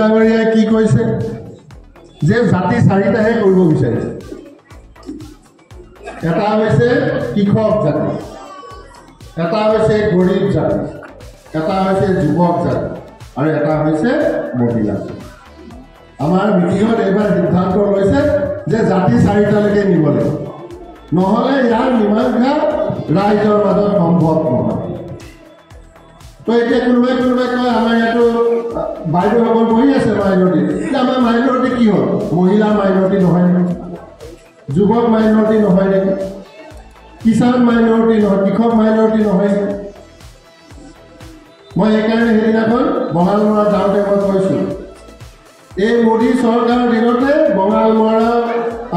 ডাঙৰীয়াই কি কৈছে যে জাতি চাৰিটাহে কৰিব বিচাৰিছে এটা হৈছে কৃষক জাতি এটা হৈছে গৰীব জাতি এটা হৈছে যুৱক জাতি আৰু এটা হৈছে মহিলা আমাৰ মিটিঙত এইবাৰ সিদ্ধান্ত লৈছে যে জাতি চাৰিটালৈকে নিব লাগিব নহ'লে ইয়াৰ মীমাংসা ৰাইজৰ মাজত সম্ভৱ নহয় তো এতিয়া কোনোবাই কয় আমাৰ ইয়াতো বাইদেউসকল বহি আছে মাইনৰিটি আমাৰ মাইনৰিটি কি হ'ল মহিলা মাইনৰিটি নহয় নেকি যুৱক মাইনৰিটি নহয় নেকি কিষাণ মাইনৰিটি নহয় কৃষক মাইনৰিটি নহয় নেকি মই সেইকাৰণে সেইদিনাখন বঙালমৰা যাওঁতে মই কৈছোঁ এই মোদী চৰকাৰৰ দিনতে বঙালমৰা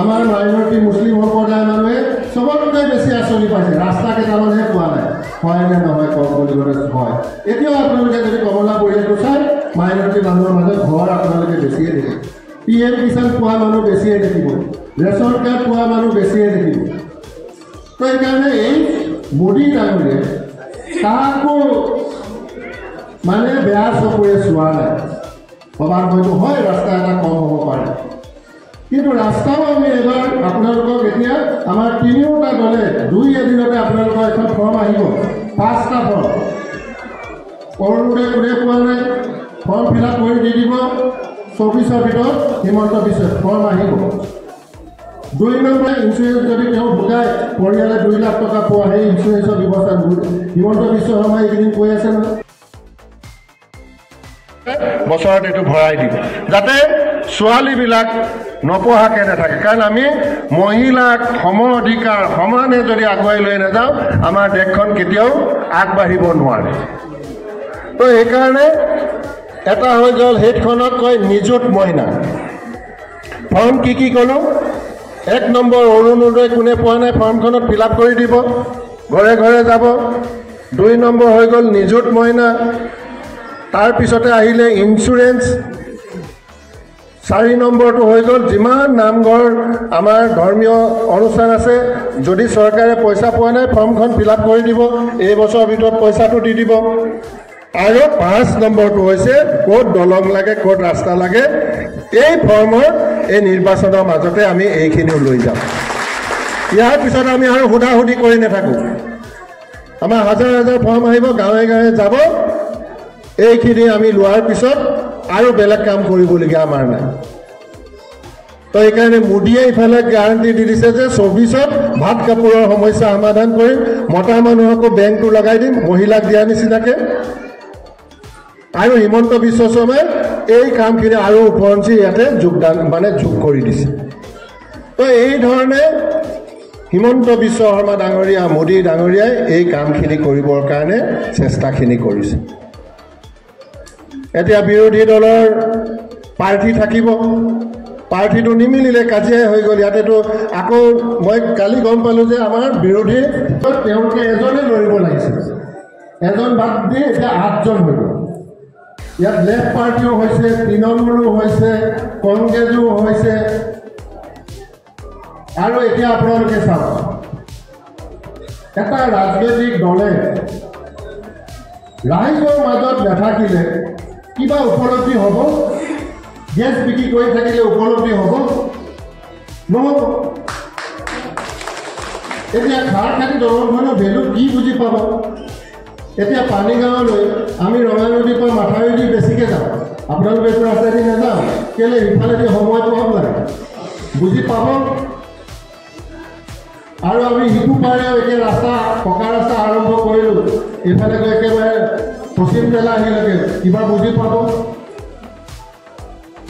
আমাৰ মাইনৰিটি মুছলিম সম্প্ৰদায়ৰ মানুহে চবতকৈ বেছি আঁচনি পাইছে ৰাস্তা কেইটামানহে পোৱা নাই হয় নে নহয় কওক বুলি ক'লে হয় এতিয়াও আপোনালোকে যদি কমলাবৰীয়াটো চাই মাইনৰিটি মানুহৰ মাজত ঘৰ আপোনালোকে বেছিয়ে দেখিব PM কিষাণ পোৱা মানুহ বেছিয়ে দেখিব ৰেচন কাৰ্ড পোৱা মানুহ বেছিয়ে দেখিব তো সেইকাৰণে এই মোদী ডাঙৰীয়াই কাকো মানে বেয়া চকুৰে চোৱা নাই ভবাৰ হয়তো হয় ৰাস্তা এটা কম হ'ব পাৰে কিন্তু ৰাস্তাও আমি এবাৰ আপোনালোকক এতিয়া আমাৰ তিনিওটা দলে 2 এদিনতে আপোনালোকৰ এখন ফৰ্ম আহিব 5টা ফৰ্ম কৰোণে কোনে পোৱা নাই ফৰ্ম ফিল আপ কৰি দি দিব 24ৰ ভিতৰত হিমন্ত বিশ্ব ফৰ্ম আহিব 2 নম্বৰ ইঞ্চুৰেঞ্চ যদি তেওঁ ঢুকায় পৰিয়ালে 2 লাখ টকা পোৱা সেই ইঞ্চুৰেঞ্চৰ ব্যৱস্থা হিমন্ত বিশ্ব শৰ্মাই এইকেইদিন কৈ আছে নহয় বছৰত এইটো ভৰাই দিব যাতে ছোৱালীবিলাক নপঢ়াকে নাথাকে কাৰণ আমি মহিলাক সম অধিকাৰ সমানে যদি আগুৱাই লৈ নাযাওঁ আমাৰ দেশখন কেতিয়াও আগবাঢ়িব নোৱাৰে তো সেইকাৰণে এটা হৈ গ'ল হেডখনক কয় নিযুত মইনা ফৰ্ম কি ক'লোঁ 1 নম্বৰ অৰুণোদয় কোনে পোৱা নাই ফৰ্মখনত ফিল আপ কৰি দিব ঘৰে ঘৰে যাব 2 নম্বৰ হৈ গ'ল নিযুত মইনা তাৰ পিছতে আহিলে ইঞ্চুৰেঞ্চ 4 নম্বৰটো হৈ গ'ল যিমান নামঘৰ আমাৰ ধৰ্মীয় অনুষ্ঠান আছে যদি চৰকাৰে পইচা পোৱা নাই ফৰ্মখন ফিল আপ কৰি দিব এই বছৰৰ ভিতৰত পইচাটো দি দিব আৰু 5 নম্বৰটো হৈছে ক'ত দলং লাগে ক'ত ৰাস্তা লাগে এই ফৰ্মৰ এই নিৰ্বাচনৰ মাজতে আমি এইখিনিও লৈ যাম ইয়াৰ পিছত আমি আৰু হুদাহুদি কৰি নাথাকোঁ আমাৰ হাজাৰ হাজাৰ ফৰ্ম আহিব গাঁৱে গাঁৱে যাব এইখিনি আমি লোৱাৰ পিছত আৰু বেলেগ কাম কৰিবলগীয়া আমাৰ নাই তো সেইকাৰণে মোদীয়ে ইফালে গ্যাৰাণ্টি দি দিছে যে 24ত ভাত কাপোৰৰ সমস্যা সমাধান কৰিম মতা মানুহকো বেংকটো লগাই দিম মহিলাক দিয়া নিচিনাকৈ আৰু হিমন্ত বিশ্ব শৰ্মাই এই কামখিনি আৰু উপৰঞ্চি ইয়াতে যোগদান মানে যোগ কৰি দিছে তো এই ধৰণে হিমন্ত বিশ্ব শৰ্মা ডাঙৰীয়া মোদী ডাঙৰীয়াই এই কামখিনি কৰিবৰ কাৰণে চেষ্টাখিনি কৰিছে এতিয়া বিৰোধী দলৰ প্ৰাৰ্থী থাকিব প্ৰাৰ্থীটো নিমিলিলে কাজিয়াই হৈ গ'ল ইয়াতেতো আকৌ মই কালি গম পালোঁ যে আমাৰ বিৰোধী তেওঁলোকে এজনে লৰিব লাগিছিল এজন বাদ দি এতিয়া 8জন হৈ গ'ল ইয়াত লেফ্ট পাৰ্টিও হৈছে তৃণমূলো হৈছে কংগ্ৰেছো হৈছে আৰু এতিয়া আপোনালোকে চাওক এটা ৰাজনৈতিক দলে ৰাইজৰ মাজত নাথাকিলে কিবা উপলব্ধি হ'ব গেছ বিক্ৰী কৰি থাকিলে উপলব্ধি হ'ব নহ'ব এতিয়া খাৰ খাতি দলংখনৰ ভেলু কি বুজি পাব এতিয়া পানীগাঁৱলৈ আমি ৰঙা নদীৰ পৰা মাথাউৰি বেছিকৈ যাওঁ আপোনালোকে এইটো ৰাস্তাইদি নাযাওঁ কেলৈ ইফালেদি সময় কম লাগে বুজি পাব আৰু আমি সিটো পাৰেও এতিয়া ৰাস্তা পকা ৰাস্তা আৰম্ভ কৰিলোঁ এইফালে গৈ একেবাৰে পশ্চিম জেলা আহিলৈকে কিবা বুজি পাব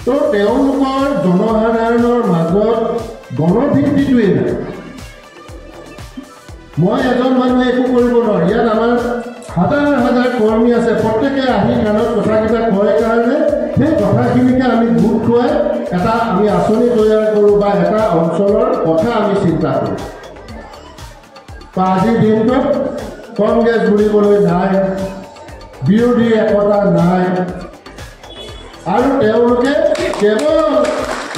তো তেওঁলোকৰ জনসাধাৰণৰ মাজত গণভিত্তিটোৱেই নাই মই এজন মানুহে একো কৰিব নোৱাৰোঁ ইয়াত আমাৰ হাজাৰ হাজাৰ কৰ্মী আছে প্ৰত্যেকে আহি কাণত কথাকেইটা কয় কাৰণে সেই কথাখিনিকে আমি গোট খুৱাই এটা আমি আঁচনি তৈয়াৰ কৰোঁ বা এটা অঞ্চলৰ কথা আমি চিন্তা কৰোঁ তো আজিৰ দিনটোত কংগ্ৰেছ বুলিবলৈ নাই বিৰোধী একতা নাই আৰু তেওঁলোকে কেৱল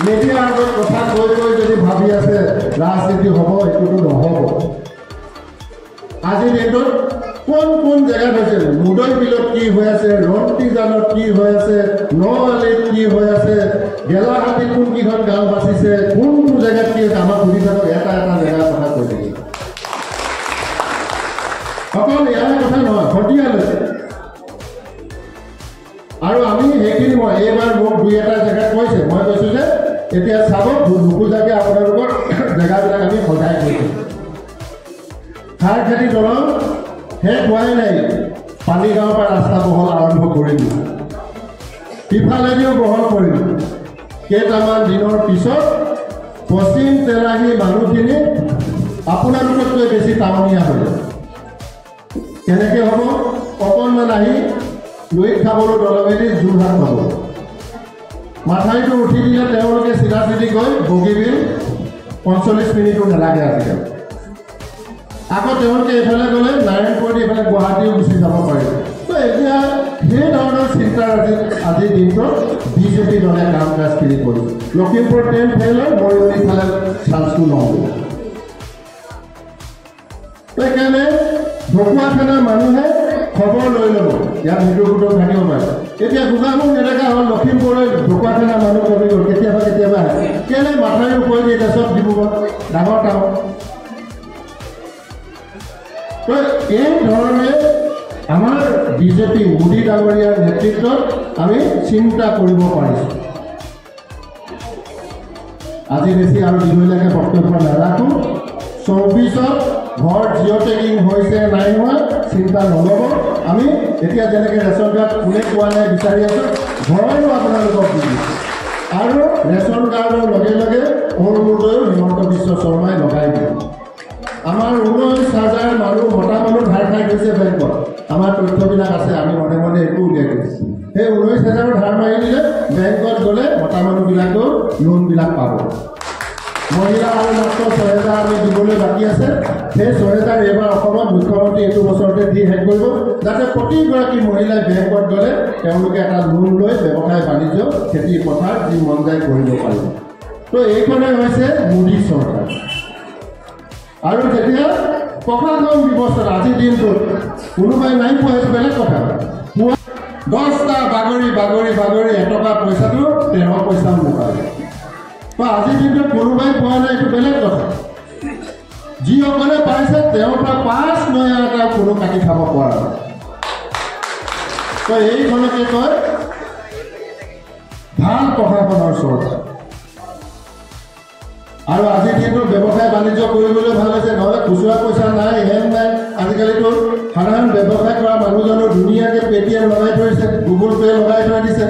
মিডিয়াৰ আগত কথা কৈ কৈ যদি ভাবি আছে ৰাজনীতি হ'ব এইটোতো নহ'ব আজিৰ দিনটোত কোন কোন জেগাত হৈছে মুদৈ বিলত কি হৈ আছে ৰন্তিজানত কি হৈ আছে নআলিত কি হৈ আছে, গেলাহাটীত কোনকেইখন গাঁও বাচিছে, কোনটো জেগাত কি হৈছে, আমাক সুধি থাকক, এটা এটা জেগাৰ কথা কৈ থাকিব। অকল ইয়াৰ কথা নহয়, শদিয়ালৈকে। আৰু আমি সেইখিনি মই এইবাৰ মোক দুই এটা জেগাত কৈছে, মই কৈছোঁ যে এতিয়া চাব নুখোজাকে আপোনালোকৰ জেগাবিলাক আমি সজাই কৈছোঁ। খাৰ খেতি দলং শেষ হোৱাই নাই, পানীগাঁৱৰ পৰা ৰাস্তা বহল আৰম্ভ কৰিলোঁ, সিফালেদিও বহল কৰিলোঁ। কেইটামান দিনৰ পিছত পশ্চিম তেলাহী মানুহখিনি আপোনালোকতকৈ বেছি টাউনীয়া হ'ব। কেনেকৈ হ'ব? অকণমান আহি লুইত খাবলৈ দলমেদি যোৰহাট পাব। মাথাইটো উঠি দিলে তেওঁলোকে চিধা চিধি গৈ বগীবিল 45 মিনিটো নালাগে আজিকালি। আকৌ তেওঁলোকে এইফালে গ'লে নাৰায়ণপুৰত এইফালে গুৱাহাটীও গুচি যাব পাৰিব। তো এতিয়া সেই ধৰণৰ চিন্তাৰ আজিৰ দিনটোত বিজেপি দলে কাম কাজখিনি কৰিছে। লখিমপুৰ ট্ৰেইন ফেইল হয়, মৰিয়নি ফালে চান্সটো নহ'ব। সেইকাৰণে ঢকুৱাখানাৰ মানুহে খবৰ লৈ ল'ব, ইয়াত মৃত্যু গোটত থাকিব পাৰে। এতিয়া গোগামুখ নেদেখা হ'ল, লখিমপুৰৰ ঢকুৱাখানাৰ মানুহ কমি গ'ল, কেতিয়াবা কেতিয়াবা আহে। কেলে মাথাউৰিৰ ওপৰেদি এতিয়া চব ডিব্ৰুগড় ডাঙৰ টাউন। তো এই ধৰণে আমাৰ বিজেপি মোদী ডাঙৰীয়াৰ নেতৃত্বত আমি চিন্তা কৰিব পাৰিছোঁ। আজি বেছি আৰু দীঘলীয়াকৈ বক্তব্য নাৰাখোঁ। 24ত ঘৰ জিঅ' টেগিং হৈছে নাই হোৱা চিন্তা নল'ব। আমি এতিয়া যেনেকৈ ৰেচন কাৰ্ড কোনে পোৱা নাই বিচাৰি আছোঁ, ঘৰৰো আপোনালোকক দি দিছোঁ। আৰু ৰেচন কাৰ্ডৰ লগে লগে অৰুণোদয়ো হিমন্ত বিশ্ব শৰ্মাই লগাই দিয়ে। আমাৰ 19,000 মানুহ মতা মানুহ ধাৰ খাই গৈছে বেংকত। আমাৰ তথ্যবিলাক আছে, আমি মনে মনে একো উলিয়াই দিছোঁ। সেই 19,000 ধাৰ মাৰি দিলে বেংকত গ'লে মতা মানুহবিলাকেও লোনবিলাক পাব। মহিলা আৰু মাত্ৰ 6,000 আমি দিবলৈ বাকী আছে। সেই 6,000 এইবাৰ অসমত মুখ্যমন্ত্ৰী এইটো বছৰতে দি শেষ কৰিব, যাতে প্ৰতিগৰাকী মহিলাই বেংকত গ'লে তেওঁলোকে এটা লোন লৈ ব্যৱসায় বাণিজ্য খেতি পথাৰ যি মন যায় কৰিব পাৰিব। তো এইখনে হৈছে মোদী চৰকাৰ। আৰু যেতিয়া প্ৰশাসন ব্যৱস্থাত আজিৰ দিনটোত কোনোবাই নাই পোৱা সেইটো বেলেগ কথা। 10টা বাগৰি বাগৰি বাগৰি এটকা পইচাটো 13 পইচা নোপায়। তো আজিৰ দিনটোত কোনোবাই পোৱা নাই এইটো বেলেগ কথা। যিসকলে পাইছে তেওঁৰ পৰা 5 নয়া এটা কোনো কাটি খাব পৰা নাই। তো এইখনকে কয় ভাল প্ৰশাসনৰ চৰকাৰ। আৰু আজিৰ দিনটোত ব্যৱসায় বাণিজ্য কৰিবলৈ ভাল হৈছে, নহ'লে খুচুৰা পইচা নাই, হেন নাই। আজিকালিতো সাধাৰণ ব্যৱসায় কৰা মানুহজনৰ ধুনীয়াকৈ পে'টিএম লগাই থৈছে, গুগল পে' লগাই থৈ দিছে।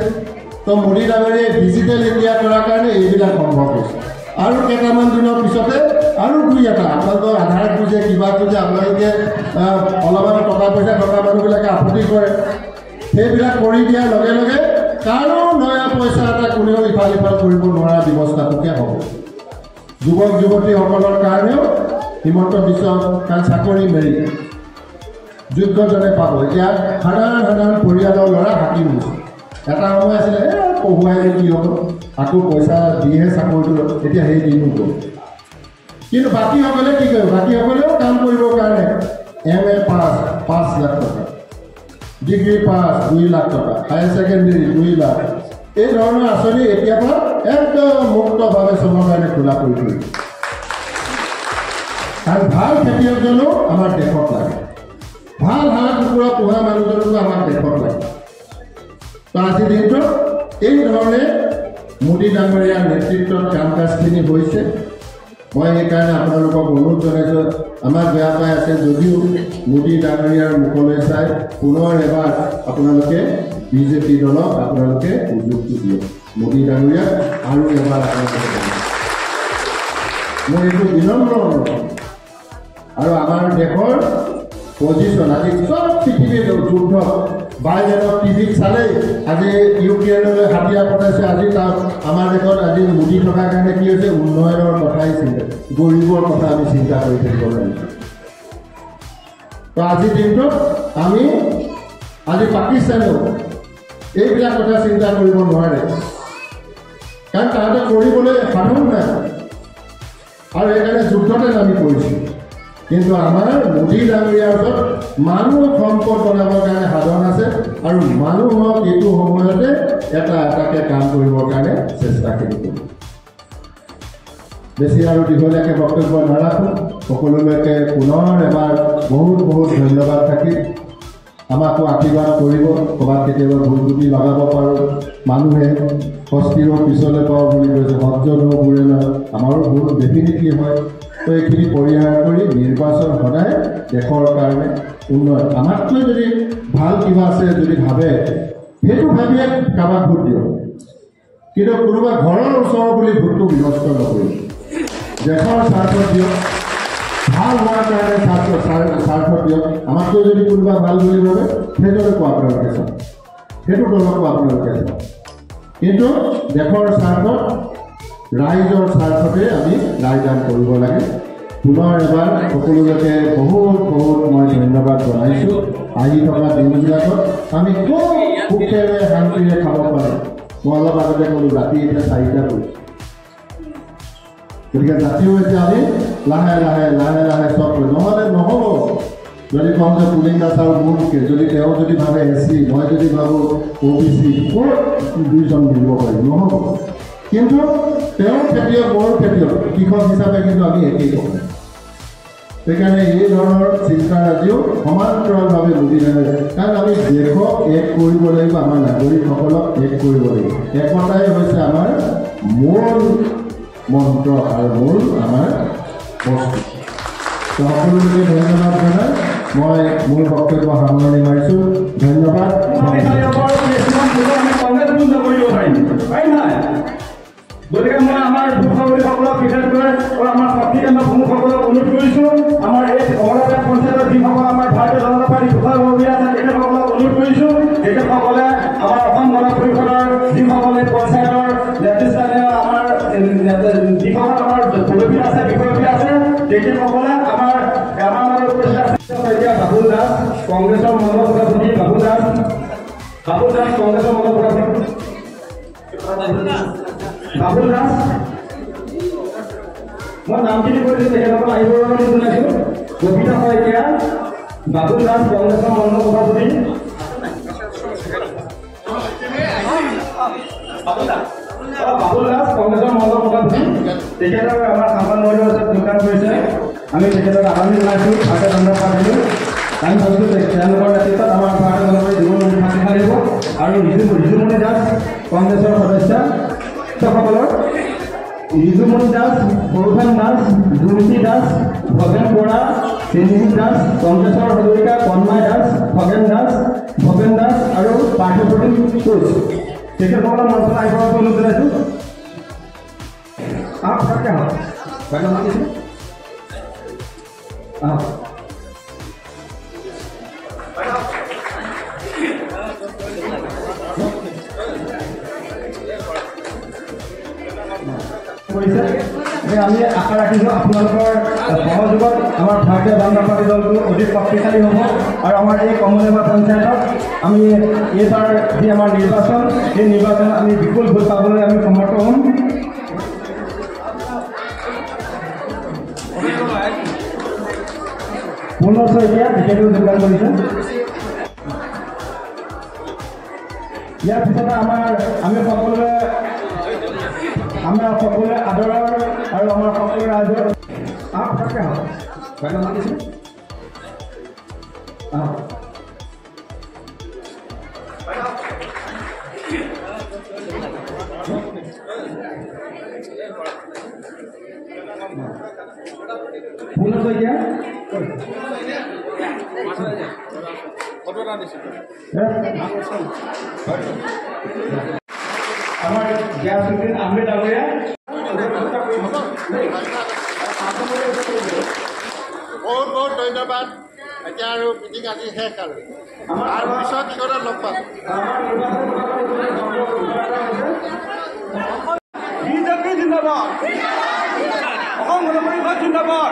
তো মোদী ডাঙৰীয়াই ডিজিটেল ইণ্ডিয়া কৰাৰ কাৰণে এইবিলাক সম্ভৱ হৈছে। আৰু কেইটামান দিনৰ পিছতে আৰু দুই এটা আপোনালোকৰ আধাৰ খোজে, কিবা খোজে, আপোনালোকে অলপমান টকা পইচা থকা মানুহবিলাকে আপত্তি কৰে। সেইবিলাক কৰি দিয়াৰ লগে লগে কাৰো নয়া পইচা এটা কোনেও ইফাল সিফাল কৰিব নোৱাৰা ব্যৱস্থাটোকে হ'ব। যুৱক যুৱতীসকলৰ কাৰণেও হিমন্ত বিশ্ব কাৰণ চাকৰি মেৰি যোগ্যজনে পাব। এতিয়া সাধাৰণ পৰিয়ালৰ ল'ৰা হাকিম হৈছে। এটা সময় আছিলে পঢ়ুৱাই কি হ'ব, আকৌ পইচা দিহে চাকৰিটো, এতিয়া সেই দিনো গ'ল। কিন্তু বাকীসকলে কি কৰিব? বাকীসকলেও কাম কৰিবৰ কাৰণে MA পাছ 5 লাখ টকা, ডিগ্ৰী পাছ 2 লাখ টকা, হায়াৰ ছেকেণ্ডেৰী 2 লাখ, এই ধৰণৰ আঁচনি এতিয়াৰ পৰা একদম মুক্তভাৱে চবৰ কাৰণে খোলা কৰি থৈ। আৰু ভাল খেতিয়কজনো আমাৰ দেশত লাগে, ভাল হাঁহ কুকুৰা পোহা মানুহজনকো আমাৰ দেশত লাগে। তো আজিৰ দিনটোত এই ধৰণে মোদী ডাঙৰীয়াৰ নেতৃত্বত কাম কাজখিনি হৈছে। মই সেইকাৰণে আপোনালোকক অনুৰোধ জনাইছোঁ, আমাক বেয়া পাই আছে যদিও মোদী ডাঙৰীয়াৰ মুখলৈ চাই পুনৰ এবাৰ আপোনালোকে বিজেপি দলক আপোনালোকে সুযোগটো দিয়ক। মোদী ডাঙৰীয়াক আৰু এবাৰ আপোনালোকে মই এইটো বিনম্ৰ অনুৰোধ। আৰু আমাৰ দেশৰ পজিশ্যন আজি চব পৃথিৱীৰ যুদ্ধ বাইডেনক টিভিত চালেই আজি ইউক্ৰেইনলৈ হাতিয়াৰ পঠাইছে। আজি তাত আমাৰ দেশত আজি মোদী থকাৰ কাৰণে কি হৈছে, উন্নয়নৰ কথাই চিন্তা, গৰীবৰ কথা আমি চিন্তা কৰি থাকিব লাগিছোঁ। তো আজিৰ দিনটোত আমি আজি পাকিস্তানেও এইবিলাক কথা চিন্তা কৰিব নোৱাৰে, কাৰণ তাহাঁতে কৰিবলৈ সাধন নাই আৰু সেইকাৰণে যুদ্ধতে নামি পৰিছোঁ। কিন্তু আমাৰ মোদী ডাঙৰীয়াৰ ওচৰত মানুহ সম্পদ বনাবৰ কাৰণে সাধন আছে আৰু মানুহক এইটো সময়তে এটা এটাকৈ নকৰাকৈ কাম কৰিবৰ কাৰণে চেষ্টাখিনি কৰিম। বেছি আৰু দীঘলীয়াকৈ বক্তব্য নাৰাখোঁ। সকলোলৈকে পুনৰ এবাৰ বহুত বহুত ধন্যবাদ থাকিল। আমাকো আশীৰ্বাদ কৰিব। ক'ৰবাত কেতিয়াবা ভুল ত্ৰুটি লগাব পাৰোঁ। মানুহে হস্তিৰো পিছলৈ পাওঁ বুলি কৈছে, সজ্জনো ঘূৰে নহয়, আমাৰো ভুল ডেফিনেটলি হয়। তো এইখিনি পৰিহাৰ কৰি নিৰ্বাচন সদায় দেশৰ কাৰণে উন্নয়ন, আমাতকৈ যদি ভাল কিবা আছে যদি ভাবে সেইটো ভাবিয়ে কাৰোবাক ভোট দিয়ক, কিন্তু কোনোবা ঘৰৰ ওচৰৰ বুলি ভোটটো বিনষ্ট নকৰিব। দেশৰ স্বাৰ্থত দিয়ক, ভাল হোৱাৰ কাৰণে স্বাৰ্থত দিয়ক। আমাতকৈ যদি কোনোবা ভাল বুলি ভাবে সেইদৰেকো আপোনালোকে চাওক, সেইটো দলকো আপোনালোকে চাওক, কিন্তু দেশৰ স্বাৰ্থত ৰাইজৰ স্বাৰ্থতে আমি ৰায়দান কৰিব লাগে। পুনৰ এবাৰ সকলোলৈকে বহুত বহুত মই ধন্যবাদ জনাইছোঁ। আহি থকা দিনবিলাকত আমি খুব সুখেৰে শান্তিৰে খাব পাৰোঁ। মই অলপ আগতে ক'লোঁ ৰাতি এতিয়া 4টা কৰিছোঁ, গতিকে জাতিও এতিয়া আমি লাহে লাহে লাহে লাহে চব কৰোঁ। নহ'লে নহ'ব। যদি কওঁ যে পুলিং দাস আৰু মোৰকে যদি তেওঁ যদি ভাবে SC, মই যদি ভাবোঁ OBC, ক'ত দুইজন মিলিব পাৰিম? নহ'ব। কিন্তু তেওঁ খেতিয়ক, মোৰ খেতিয়ক, কৃষক হিচাপে কিন্তু আমি একেই কৰোঁ। সেইকাৰণে এই ধৰণৰ চিন্তাৰাজিও সমান্তৰালভাৱে বুজি নাহে, কাৰণ আমি দেশক এক কৰিব লাগিব, আমাৰ নাগৰিকসকলক এক কৰিব লাগিব। একতাই হৈছে আমাৰ মূল মন্ত্ৰ আৰু মূল আমাৰ বস্তু। সকলোকে ধন্যবাদ জনাই মই মোৰ বক্তব্য সামৰণি মাৰিছোঁ। ধন্যবাদ। গতিকে মই আমাৰ ভূমিসকলক বিশেষ কৰে আৰু আমাৰ শক্তিকেন্দ্ৰ ভূমিসকলক অনুৰোধ কৰিছোঁ, আমাৰ এই কমলাবাৰী পঞ্চায়তৰ যিসকল আমাৰ ভাৰতীয় জনতা পাৰ্টি ভূমিকৰ্মী আছে তেখেতসকলক অনুৰোধ কৰিছোঁ, তেখেতসকলে আমাৰ অসম গণ পৰিষদৰ যিসকলে পঞ্চায়তৰ নেতৃস্থানীয় আমাৰ যিসকল আমাৰ পদবী আছে বিষয়বী আছে তেখেতসকলে আমাৰ এতিয়া বাবুল দাস কংগ্ৰেছৰ মণ্ডল সভাপতি, বাবুল দাস কংগ্ৰেছৰ মণ্ডল সভাপতি, বাবুল দাস মই নামখিনি কৈছোঁ, তেখেতসকল আহিবৰ বাবে জনাইছোঁ। কবিতা শইকীয়া, বাবুল দাস কংগ্ৰেছৰ মণ্ডল সভাপতি, বাবুল দাস কংগ্ৰেছৰ মণ্ডল সভাপতি, তেখেতক আমাৰ সাংবাদ মণ্ডলৰ ওচৰত যোগদান কৰিছে। আমি তেখেতক আদৰণি জনাইছোঁ। ভাৰতীয় জনতা পাৰ্টিলৈ আমি ভাবিছোঁ তেওঁলোকৰ নেতৃত্বত আমাৰ ভাৰতীয় জনতা পাৰ্টি যুৱ শক্তিশালী হ'ব। আৰু ৰিজুমণি দাস কংগ্ৰেছৰ সদস্য সকলৰ ৰিজুমণি দাস, সৰুখান দাস, জুমতি দাস, ভৱেন বৰা, চিন্ময় দাস, কংগ্ৰেছৰ হাজৰিকা, কন্মাই দাস, ভৱেন দাস আৰু পাৰ্থপ্ৰতিম কোচ তেখেতসকলৰ মঞ্চলৈ আহিবৰ বাবে অনুৰোধ জনাইছোঁ। পটককৈ আহক, বাইদেউ মাতিছোঁ, আহক। আমি আশা ৰাখিছোঁ আপোনালোকৰ সহযোগত আমাৰ ভাৰতীয় জনতা পাৰ্টি দলটো অধিক শক্তিশালী হ'ব আৰু আমাৰ এই কমলাবাৰী পঞ্চায়তত আমি এইবাৰ যি আমাৰ নিৰ্বাচন, সেই নিৰ্বাচনত আমি বিপুল ভোট পাবলৈ আমি সমৰ্থ হ'ম। পুনৰ শইকীয়া তেখেতেও যোগদান কৰিছে। ইয়াৰ পিছতে আমি সকলোৱে আদৰৰ আৰু আমাৰ সকলো ৰাইজৰ পটককৈ আহক, বাইদেউ মাতিছোঁ, আহক। পুনৰ শইকীয়া আমাৰ গিয়াছুদ্দিন আহমেদ ডাঙৰীয়া বহুত বহুত ধন্যবাদ। এতিয়া আৰু মিটিং আজি শেষ আৰু পিছত কিহত লগ পাম। বিজেপি জিন্দাবাদ, অসম গণ পৰিষদ জিন্দাবাদ।